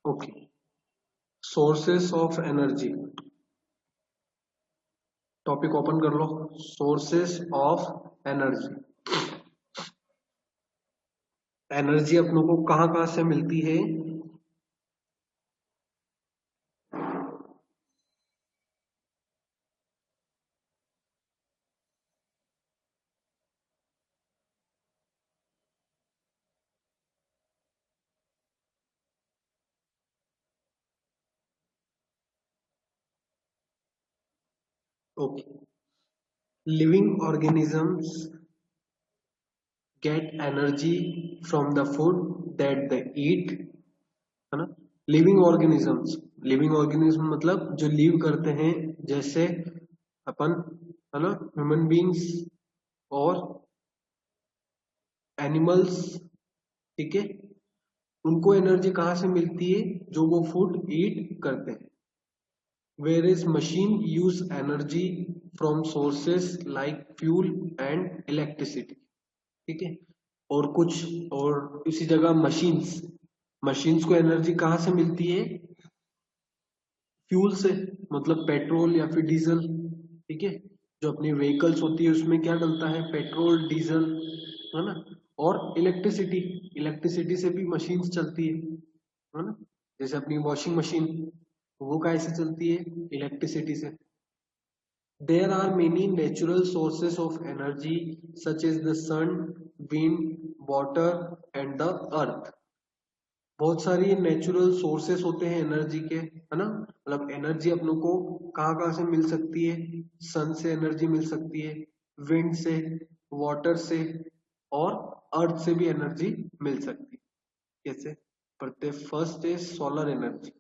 Okay, sources of energy, topic open कर लो। Sources of energy, energy अपनों को कहां कहां से मिलती है? Okay, living organisms get energy from the food that they eat, है ना। लिविंग ऑर्गेनिजम्स, लिविंग ऑर्गेनिज्म मतलब जो लिव करते हैं, जैसे अपन, है ना, ह्यूमन बींग्स और एनिमल्स, ठीक है। उनको एनर्जी कहाँ से मिलती है? जो वो फूड ईट करते हैं। Whereas machine use energy from sources like fuel and electricity, ठीक है। और कुछ और इसी जगह मशीन्स, मशीन्स को एनर्जी कहाँ से मिलती है? फ्यूल से, मतलब पेट्रोल या फिर डीजल, ठीक है। जो अपनी व्हीकल्स होती है उसमें क्या डलता है? पेट्रोल, डीजल, है ना। और इलेक्ट्रिसिटी, इलेक्ट्रिसिटी से भी मशीन्स चलती है ना। जैसे अपनी वॉशिंग मशीन, वो कैसे चलती है? इलेक्ट्रिसिटी से। There are many natural sources of energy such as the sun, wind, water and the earth. बहुत सारी नेचुरल सोर्सेस होते हैं एनर्जी के, है ना। मतलब एनर्जी अपनों को कहाँ कहाँ से मिल सकती है? सन से एनर्जी मिल सकती है, विंड से, वाटर से और अर्थ से भी एनर्जी मिल सकती है। कैसे? पर first is solar energy.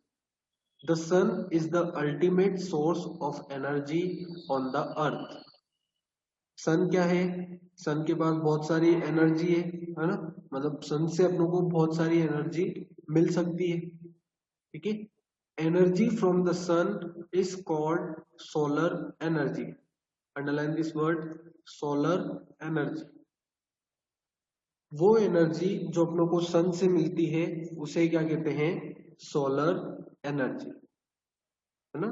The sun is the ultimate source of energy on the earth. सन क्या है? सन के पास बहुत सारी एनर्जी है ना। मतलब सन से अपनों को बहुत सारी एनर्जी मिल सकती है, ठीक है। Energy from the sun is called solar energy. Underline this word, solar energy. वो एनर्जी जो अपनों को सन से मिलती है उसे क्या कहते हैं? सोलर एनर्जी, है ना।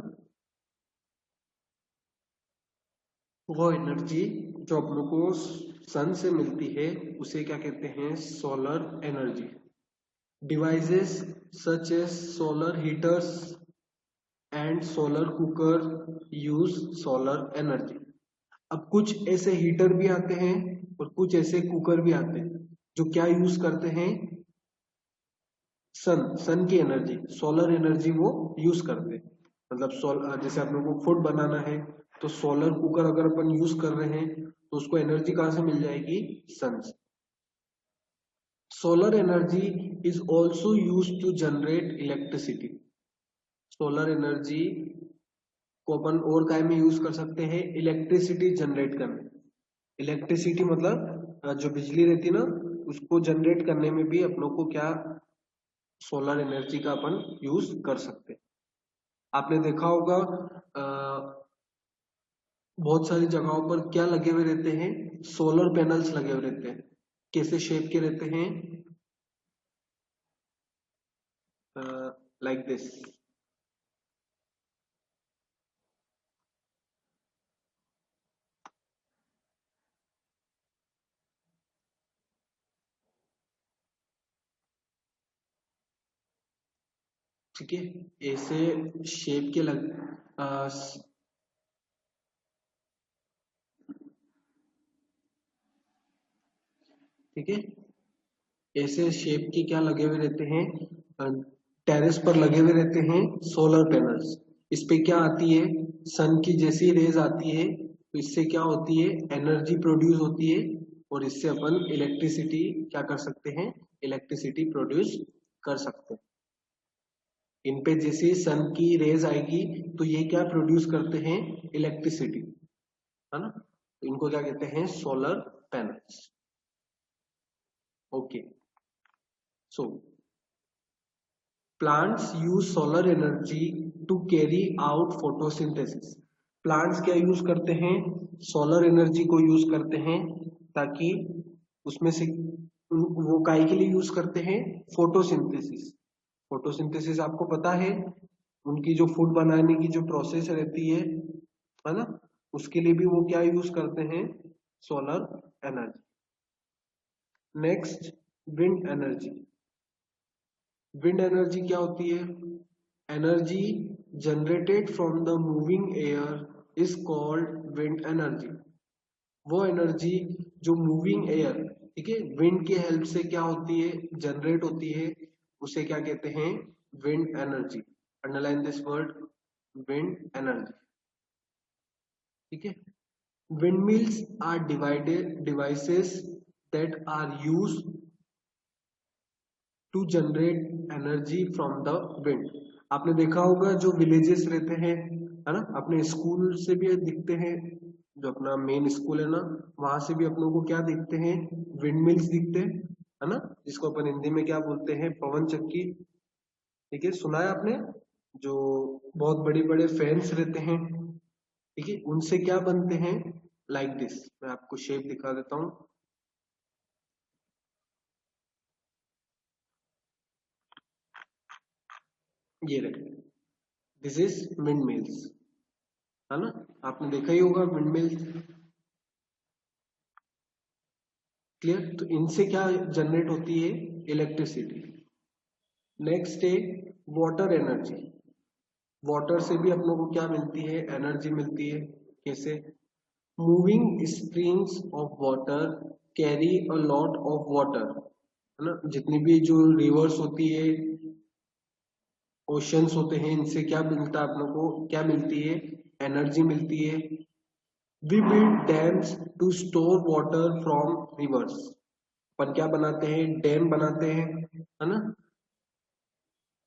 वो एनर्जी जो आप लोग को सन से मिलती है उसे क्या कहते हैं? Solar energy. Devices such as solar heaters and solar cooker use solar energy. अब कुछ ऐसे हीटर भी आते हैं और कुछ ऐसे कुकर भी आते हैं जो क्या यूज करते हैं? सन की एनर्जी, सोलर एनर्जी वो यूज करते हैं। मतलब जैसे आप लोगों को फूड बनाना है तो सोलर कुकर अगर अपन यूज कर रहे हैं तो उसको एनर्जी कहां से मिल जाएगी? सन से। Solar energy is also use to generate electricity. Solar energy को अपन और काय में यूज कर सकते हैं? इलेक्ट्रिसिटी जनरेट करने। इलेक्ट्रिसिटी मतलब जो बिजली रहती है ना, उसको जनरेट करने में भी अपनों को क्या, सोलर एनर्जी का अपन यूज कर सकते हैं। आपने देखा होगा बहुत सारी जगहों पर क्या लगे हुए रहते हैं? सोलर पैनल्स लगे हुए रहते हैं। कैसे शेप के रहते हैं? लाइक दिस, ठीक है। ऐसे शेप के लग, ठीक है। ऐसे शेप के क्या लगे हुए रहते हैं? टेरेस पर लगे हुए रहते हैं सोलर पैनल्स। इस पे क्या आती है? सन की जैसी रेज आती है तो इससे क्या होती है? एनर्जी प्रोड्यूस होती है और इससे अपन इलेक्ट्रिसिटी क्या कर सकते हैं? इलेक्ट्रिसिटी प्रोड्यूस कर सकते हैं। इन पे जैसे सन की रेज आएगी तो ये क्या प्रोड्यूस करते हैं? इलेक्ट्रिसिटी, है ना। तो इनको क्या कहते हैं? Solar panels. Okay, so plants use solar energy to carry out photosynthesis. Plants क्या यूज करते हैं? सोलर एनर्जी को यूज करते हैं ताकि उसमें से वो काय के लिए यूज करते हैं? फोटोसिंथेसिस। फोटोसिंथेसिस आपको पता है, उनकी जो फूड बनाने की जो प्रोसेस रहती है ना, उसके लिए भी वो क्या यूज करते हैं, solar energy. Next, wind energy. Wind energy क्या होती है, energy generated from the moving air is called wind energy. वो एनर्जी जो मूविंग एयर, ठीक है, विंड के हेल्प से क्या होती है, जनरेट होती है, उसे क्या कहते हैं, wind energy. Underline this word, wind energy. ठीक है, windmills are divided devices that are used to generate energy from the wind। आपने देखा होगा जो विलेजेस रहते हैं, है ना, अपने स्कूल से भी दिखते हैं, जो अपना मेन स्कूल है ना, वहां से भी अपनों को क्या दिखते हैं, विंडमिल्स दिखते हैं, है ना, जिसको अपन हिंदी में क्या बोलते हैं, पवन चक्की। ठीक है, सुना है आपने, जो बहुत बड़े बड़े फैंस रहते हैं, ठीक है, उनसे क्या बनते हैं, लाइक दिस। मैं आपको शेप दिखा देता हूं, ये रहे, दिस इज विंड मिल्स, है ना, आपने देखा ही होगा विंड मिल्स। क्लियर, तो इनसे क्या जनरेट होती है, इलेक्ट्रिसिटी। नेक्स्ट है वाटर एनर्जी। वाटर से भी अपनों को क्या मिलती है, एनर्जी मिलती है। कैसे, moving streams of water carry a lot of water, है ना, जितनी भी जो रिवर्स होती है, ओशंस होते हैं, इनसे क्या मिलता है अपनों को, क्या मिलती है, एनर्जी मिलती है। We build dams to store water from rivers. अपन क्या बनाते हैं, डैम बनाते हैं, है ना,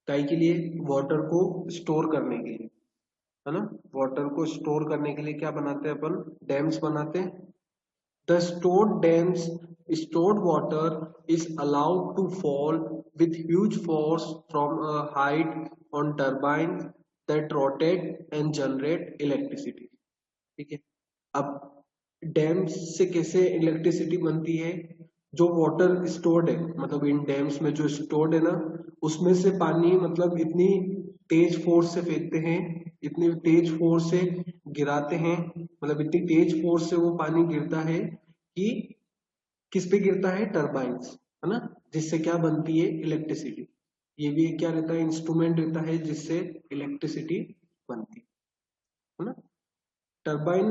काहे के लिए, वाटर को स्टोर करने के लिए, है ना, वाटर को स्टोर करने के लिए क्या बनाते हैं अपन, डैम्स बनाते हैं। The stored dams stored water is allowed to fall with huge force from a height on turbines that rotate and generate electricity। ठीक है, अब डैम्स से कैसे इलेक्ट्रिसिटी बनती है, जो वाटर स्टोर्ड है, मतलब इन डैम्स में जो स्टोर्ड है ना, उसमें से पानी मतलब इतनी तेज फोर्स से फेंकते हैं, इतनी तेज फोर्स से गिराते हैं, मतलब इतनी तेज फोर्स से वो पानी गिरता है कि किस पे गिरता है, टर्बाइंस, है ना, जिससे क्या बनती है, इलेक्ट्रिसिटी। ये भी क्या रहता है, इंस्ट्रूमेंट रहता है जिससे इलेक्ट्रिसिटी बनती है ना। टरबाइन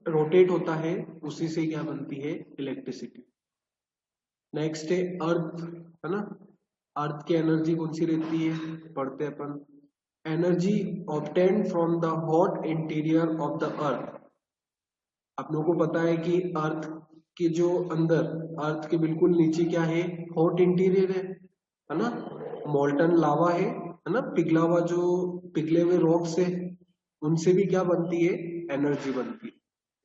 रोटेट होता है, उसी से क्या बनती है, इलेक्ट्रिसिटी। नेक्स्ट है अर्थ, है ना, अर्थ की एनर्जी कौन सी रहती है, पढ़ते हैं अपन, energy obtained from the hot interior of the earth. आप लोगों को पता है कि अर्थ के जो अंदर, अर्थ के बिल्कुल नीचे क्या है, हॉट इंटीरियर है ना, मोल्टन लावा है ना, पिघला हुआ जो पिघले हुए रॉक्स है, उनसे भी क्या बनती है, एनर्जी बनती है,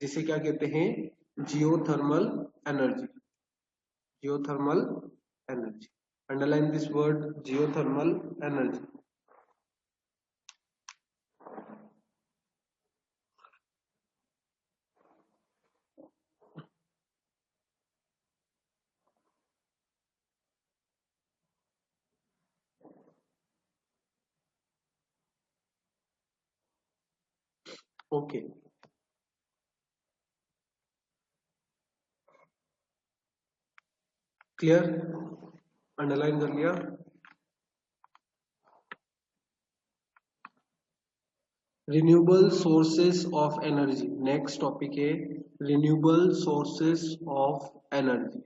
जिसे क्या कहते हैं, geothermal energy. Geothermal energy, underline this word, geothermal energy. Okay, clear, underline कर लिया। Renewable sources of energy, next topic है renewable sources of energy.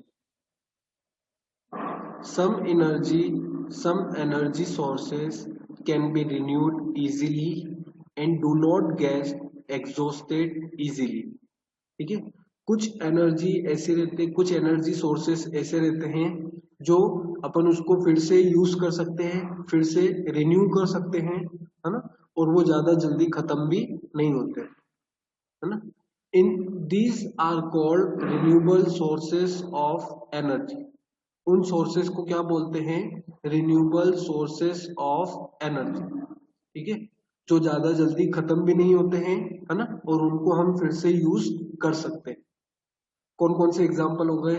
some energy sources can be renewed easily and do not get exhausted easily। ठीक है, कुछ energy ऐसे रहते हैं, कुछ एनर्जी सोर्सेस ऐसे रहते हैं जो अपन उसको फिर से यूज कर सकते हैं, फिर से रिन्यू कर सकते हैं, है ना, और वो ज्यादा जल्दी खत्म भी नहीं होते, है ना। इन these are called renewable sources of energy. उन सोर्सेस को क्या बोलते हैं, रिन्यूएबल सोर्सेस ऑफ एनर्जी। ठीक है, जो ज्यादा जल्दी खत्म भी नहीं होते हैं, है ना, और उनको हम फिर से यूज कर सकते हैं। कौन कौन से एग्जाम्पल हो गए,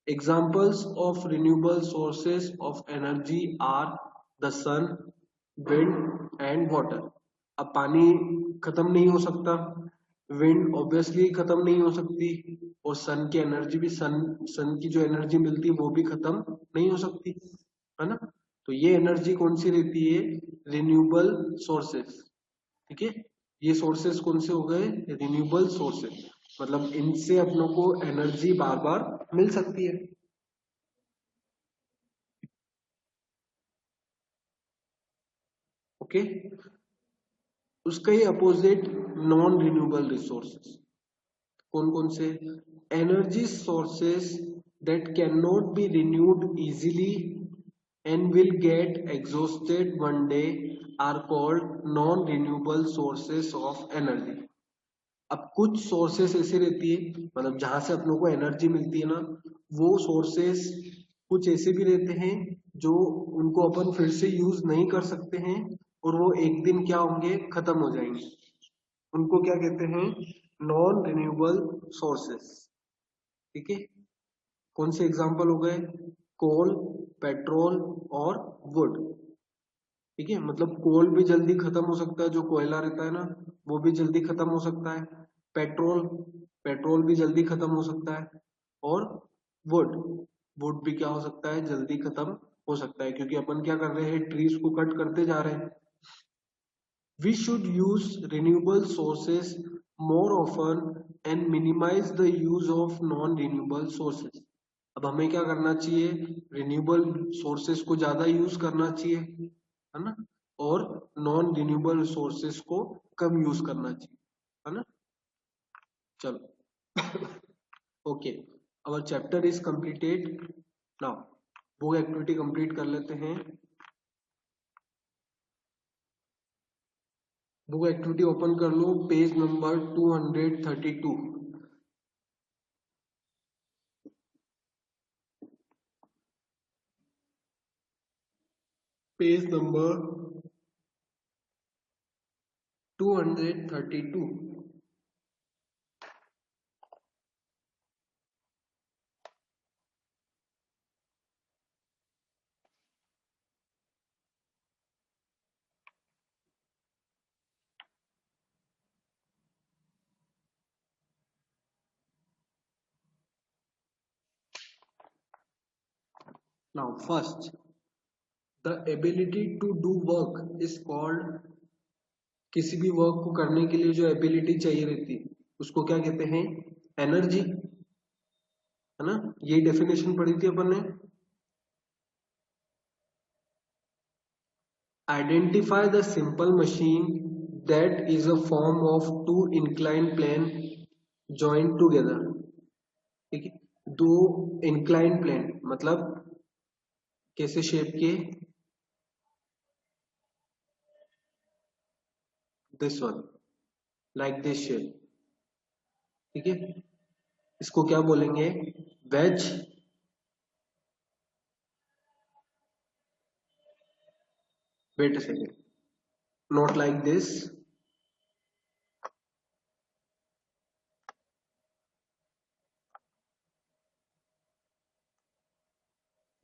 examples of renewable sources of energy are the sun, wind and water. अब पानी खत्म नहीं हो सकता, विंड ऑब्वियसली खत्म नहीं हो सकती, और सन की एनर्जी भी, सन की जो एनर्जी मिलती है वो भी खत्म नहीं हो सकती, है ना। तो ये एनर्जी कौन सी रहती है? Renewable sources. ठीक है, ये सोर्सेस कौन से हो गए? रिन्यूएबल सोर्सेस, मतलब इनसे अपनों को एनर्जी बार बार मिल सकती है। ओके, उसका ही अपोजिट नॉन रिन्यूएबल रिसोर्सेस। कौन कौन से? Energy sources that can not be renewed easily and will get exhausted one day are called non renewable sources of energy। अब कुछ सोर्सेस ऐसी रहती है, मतलब जहां से अपनों को एनर्जी मिलती है ना, वो सोर्सेस कुछ ऐसे भी रहते हैं जो उनको अपन फिर से यूज नहीं कर सकते हैं, और वो एक दिन क्या होंगे? खत्म हो जाएंगे। उनको क्या कहते हैं? Non renewable sources. ठीक है, कौन से एग्जांपल हो गए? कोल, पेट्रोल और वुड। ठीक है, मतलब कोल भी जल्दी खत्म हो सकता है, जो कोयला रहता है ना, वो भी जल्दी खत्म हो सकता है। पेट्रोल, पेट्रोल भी जल्दी खत्म हो सकता है। और वुड, वुड भी क्या हो सकता है? जल्दी खत्म हो सकता है, क्योंकि अपन क्या कर रहे हैं? ट्रीज को कट करते जा रहे हैं। We should use renewable sources more often and minimize the use of non-renewable sources। अब हमें क्या करना चाहिए? रिन्यूएबल सोर्सेस को ज्यादा यूज करना चाहिए, है ना, और नॉन रिन्यूएबल सोर्सेस को कम यूज करना चाहिए, है ना। चलो okay, our chapter is completed now. वो एक्टिविटी कंप्लीट कर लेते हैं। बुक एक्टिविटी ओपन कर लो, page number 232। Page number 232। Now first, the ability to do work is called. किसी भी वर्क को करने के लिए जो एबिलिटी चाहिए रहती है उसको क्या कहते हैं? एनर्जी, है ना। यही डेफिनेशन पढ़ी थी अपन ने। Identify the simple machine that is a form of two incline plane joint together. ठीक है, दो इंक्लाइन प्लेन मतलब कैसे शेप के? This one, like this shape. ठीक है, इसको क्या बोलेंगे? Wedge. Wait a second, not like this,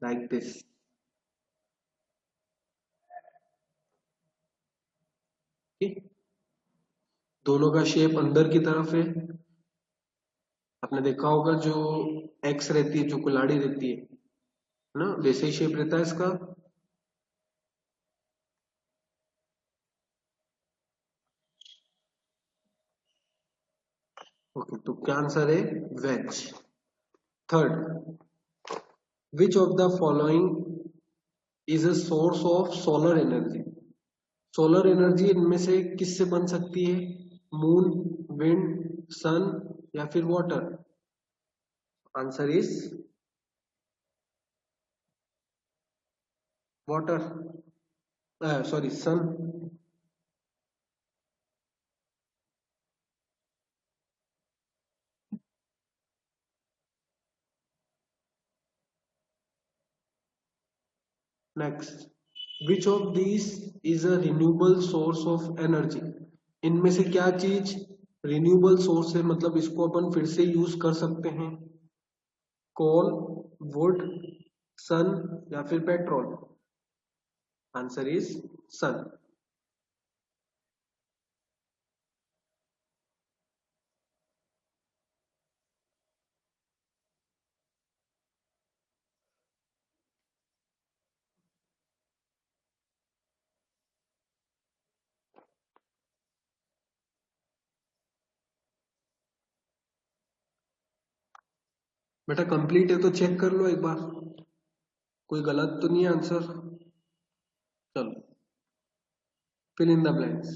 like this. ठीक, दोनों का शेप अंदर की तरफ है। आपने देखा होगा जो एक्स रहती है, जो कुल्हाड़ी रहती है ना, वैसे ही शेप रहता है इसका। ओके, तो क्या आंसर है? Wedge. Third, which of the following is a source of solar energy? Solar energy इनमें से किससे बन सकती है? मून, विंड, सन या फिर water? Answer is water, sorry sun. Next, which of this is a renewable source of energy? इनमें से क्या चीज रिन्यूएबल सोर्स है, मतलब इसको अपन फिर से यूज कर सकते हैं? कोल, वुड, सन या फिर पेट्रोल? आंसर इज सन। बेटा कंप्लीट है तो चेक कर लो एक बार, कोई गलत तो नहीं है आंसर। चलो, fill in the blanks.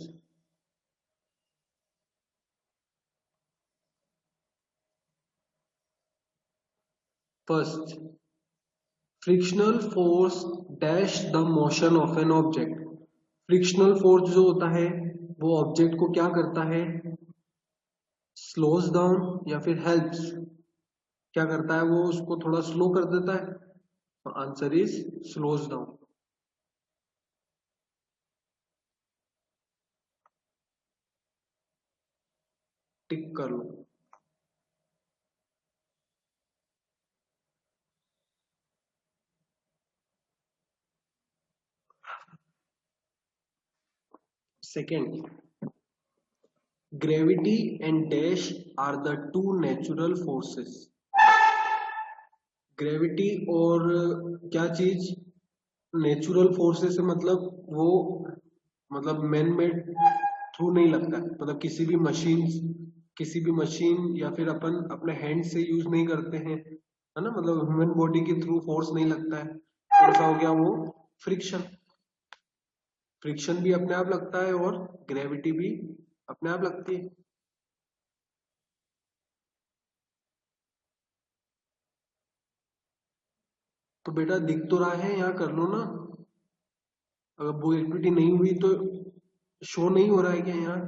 First, frictional force dash the motion of an object. Frictional force जो होता है वो ऑब्जेक्ट को क्या करता है, स्लोज डाउन या फिर हेल्प्स, क्या करता है वो उसको थोड़ा स्लो कर देता है। Answer is slows down. Tick कर लो। Second, gravity and dash are the two natural forces। Gravity और क्या चीज, नेचुरल फोर्सेस से मतलब वो, मतलब मैन मेड थ्रू नहीं लगता है, मतलब किसी भी मशीन या फिर अपन अपने हैंड से यूज नहीं करते हैं, है ना, मतलब ह्यूमन बॉडी के थ्रू फोर्स नहीं लगता है। तो ऐसा हो गया वो फ्रिक्शन। फ्रिक्शन भी अपने आप लगता है और ग्रेविटी भी अपने आप लगती है। तो बेटा दिख तो रहा है, यहाँ कर लो ना। अगर वो एक्टिविटी नहीं हुई तो शो नहीं हो रहा है क्या यहाँ?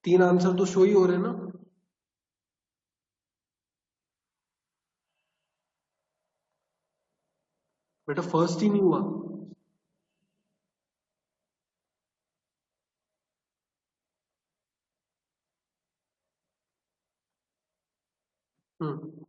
तीन आंसर तो शो ही हो रहे हैं ना। बेटा फर्स्ट ही नहीं हुआ। Hmm.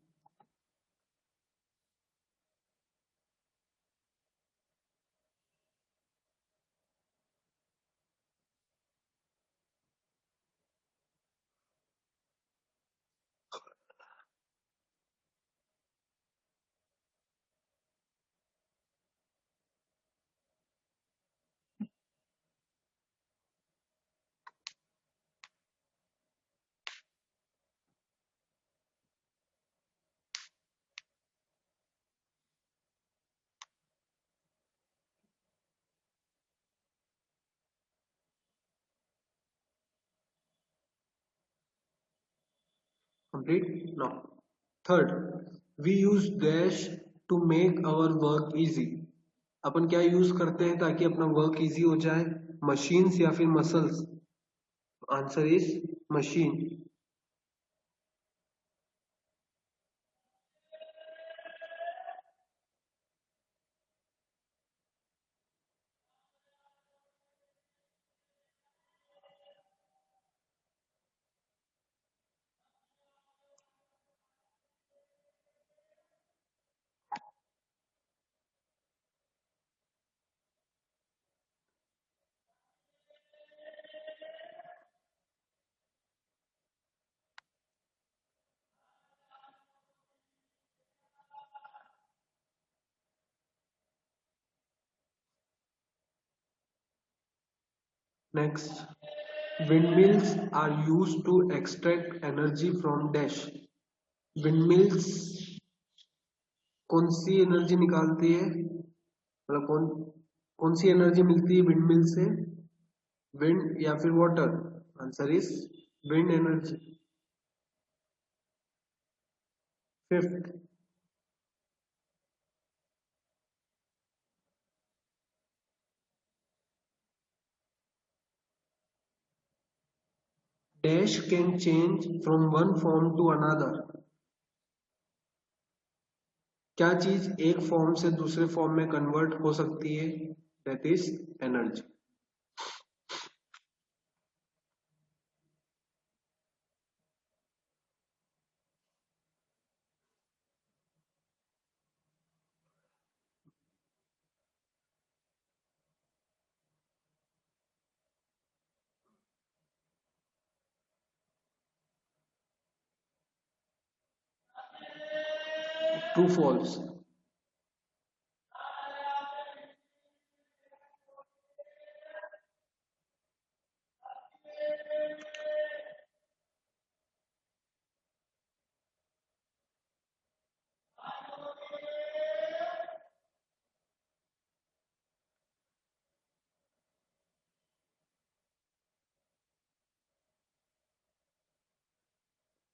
Complete no. Third, we use dash to make our work easy. अपन क्या यूज करते हैं ताकि अपना वर्क इजी हो जाए, मशीन्स या फिर muscles? Answer is machine. Next, windmills are used to extract energy from dash। Windmills कौन सी एनर्जी निकालती है, मतलब कौन कौन सी एनर्जी मिलती है विंडमिल से? विंड या फिर water? Answer is wind energy. Fifth, dash can change from one form to another. क्या चीज एक फॉर्म से दूसरे फॉर्म में कन्वर्ट हो सकती है? That is energy. True false.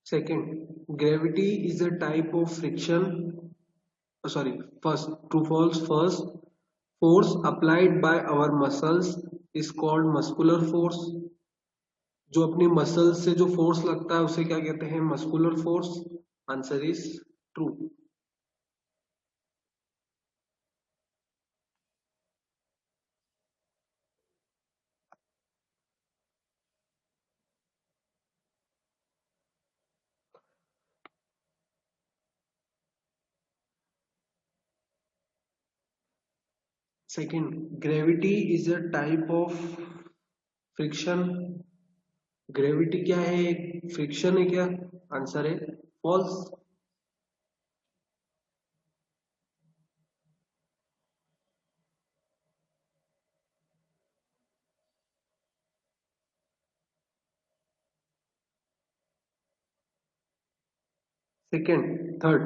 Second, gravity is a type of friction. Sorry, first, true false. First, force applied by our muscles is called muscular force. जो अपनी मसल से जो फोर्स लगता है उसे क्या कहते हैं? Muscular force. Answer is true. Second, gravity is a type of friction. Gravity क्या है? फ्रिक्शन है क्या? आंसर है false. Second, third,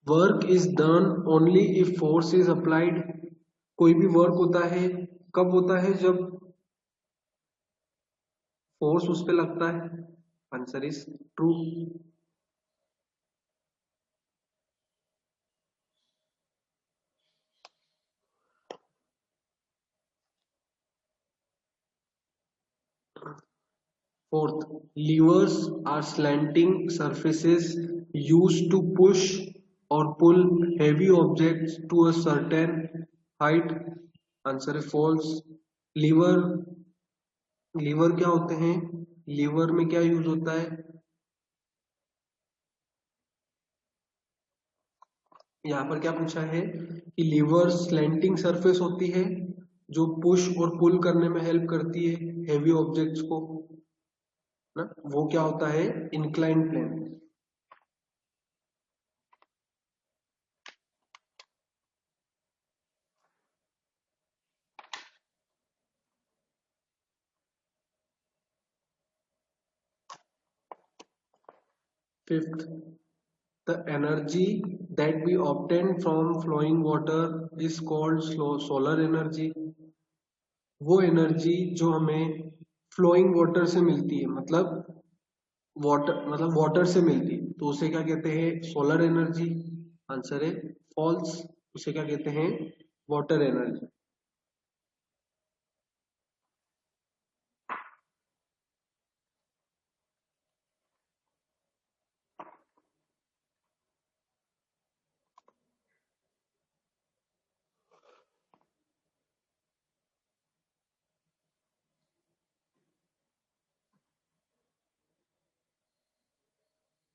work is done only if force is applied. कोई भी वर्क होता है कब होता है? जब फोर्स उस पे लगता है। Answer is true. Fourth, levers are slanting surfaces used to push or pull heavy objects to a certain height. Answer is false. Lever lever क्या होते हैं? लीवर में क्या यूज होता है? यहाँ पर क्या पूछा है कि लीवर स्लैंटिंग सरफेस होती है जो पुश और पुल करने में हेल्प करती है हेवी ऑब्जेक्ट्स को ना। वो क्या होता है? Incline plane. Fifth, the energy that we obtain from flowing water is called solar energy. वो एनर्जी जो हमें फ्लोइंग वाटर से मिलती है, मतलब वाटर से मिलती है, तो उसे क्या कहते हैं? Solar energy. आंसर है फॉल्स। उसे क्या कहते हैं? Water energy.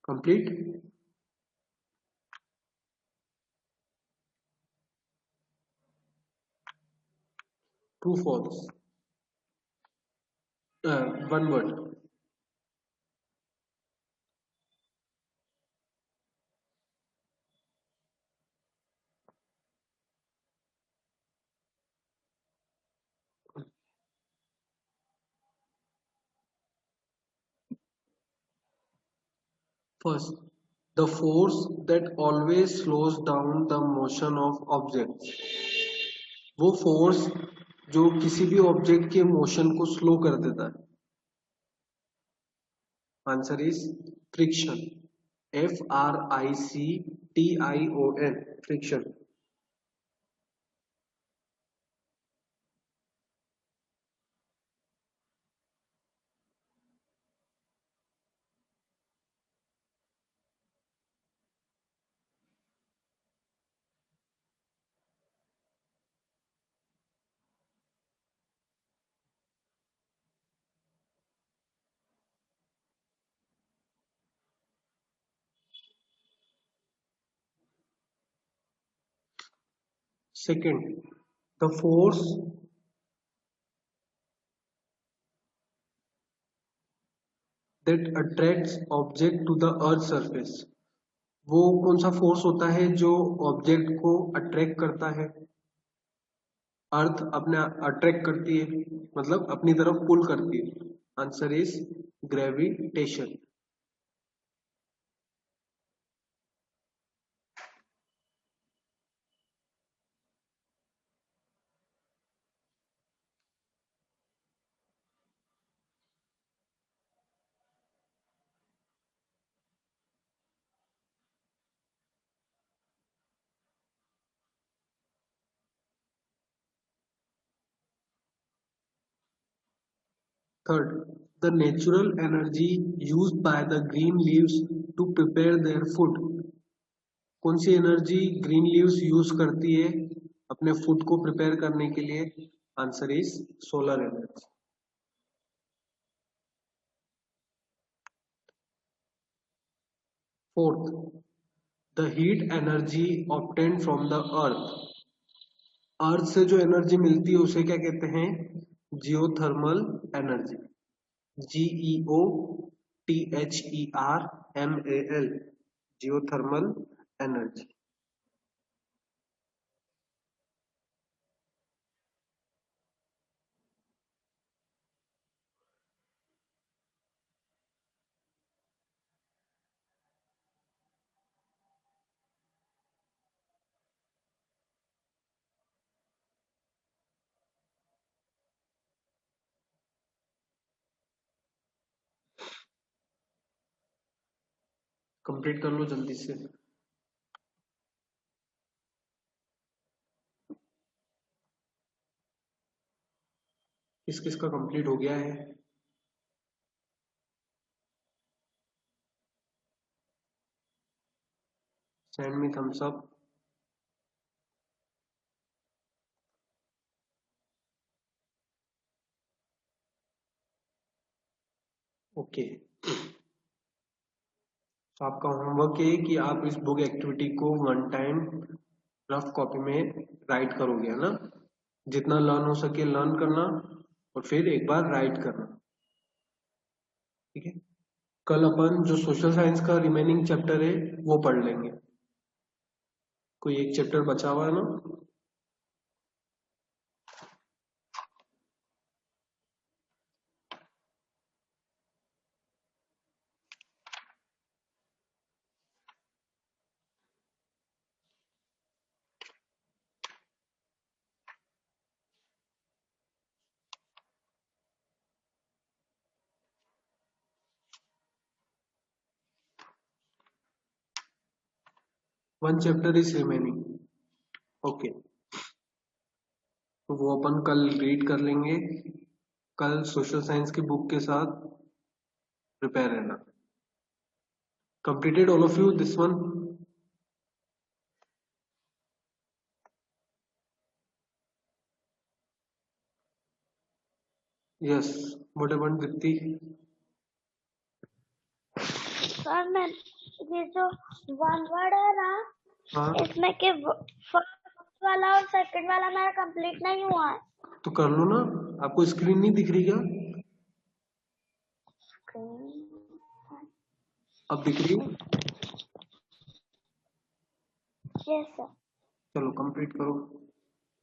Complete. True false. One word. First, the force that always slows down the motion of objects. वो फोर्स जो किसी भी ऑब्जेक्ट के मोशन को स्लो कर देता है। Answer is friction. FRICTION, friction. Second, the force that attracts object to the earth surface। वो कौन सा फोर्स होता है जो ऑब्जेक्ट को अट्रैक्ट करता है? अर्थ अपने अट्रैक्ट करती है, मतलब अपनी तरफ पुल करती है। Answer is gravitation. Third, the natural energy used by the green leaves to prepare their food. कौन सी एनर्जी ग्रीन लीव्स यूज करती है अपने फूड को प्रिपेयर करने के लिए? Answer is solar energy. Fourth, the heat energy obtained from the earth. Earth से जो एनर्जी मिलती है उसे क्या कहते हैं? Geothermal energy. GEOTHERMAL, geothermal energy. Complete कर लो जल्दी से। किस किस का कंप्लीट हो गया है? Send me thumbs up. Okay, तो आपका होमवर्क है कि आप इस बुक एक्टिविटी को वन टाइम रफ कॉपी में राइट करोगे, है ना? जितना लर्न हो सके लर्न करना और फिर एक बार राइट करना। ठीक है, कल अपन जो सोशल साइंस का रिमेनिंग चैप्टर है वो पढ़ लेंगे। कोई एक चैप्टर बचा हुआ है ना? One chapter is remaining. Okay, तो वो अपन कल रीड कर लेंगे। कल सोशल साइंस की बुक के साथ प्रिपेयर रहना। Completed all of you this one? Yes, what about Deepti? Sir मैं ये जो वन वर्ड है ना, हाँ, इसमें के फर्स्ट वाला और सेकंड वाला मेरा कंप्लीट नहीं हुआ है। तो कर लो ना। आपको स्क्रीन नहीं दिख रही क्या? अब दिख रही है? Yes sir. चलो कंप्लीट करो।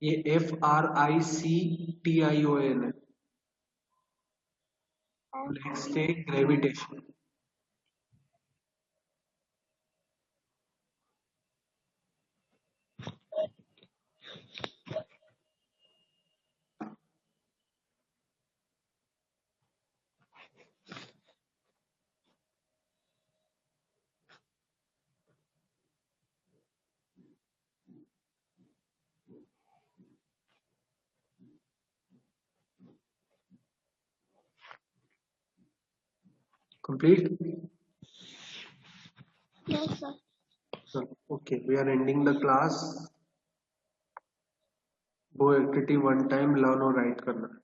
ये FRICTION है। नेक्स्ट है gravitation. Complete? Yes sir. Okay, we are ending the class. वो एक्टिविटी वन टाइम लर्न और राइट करना है।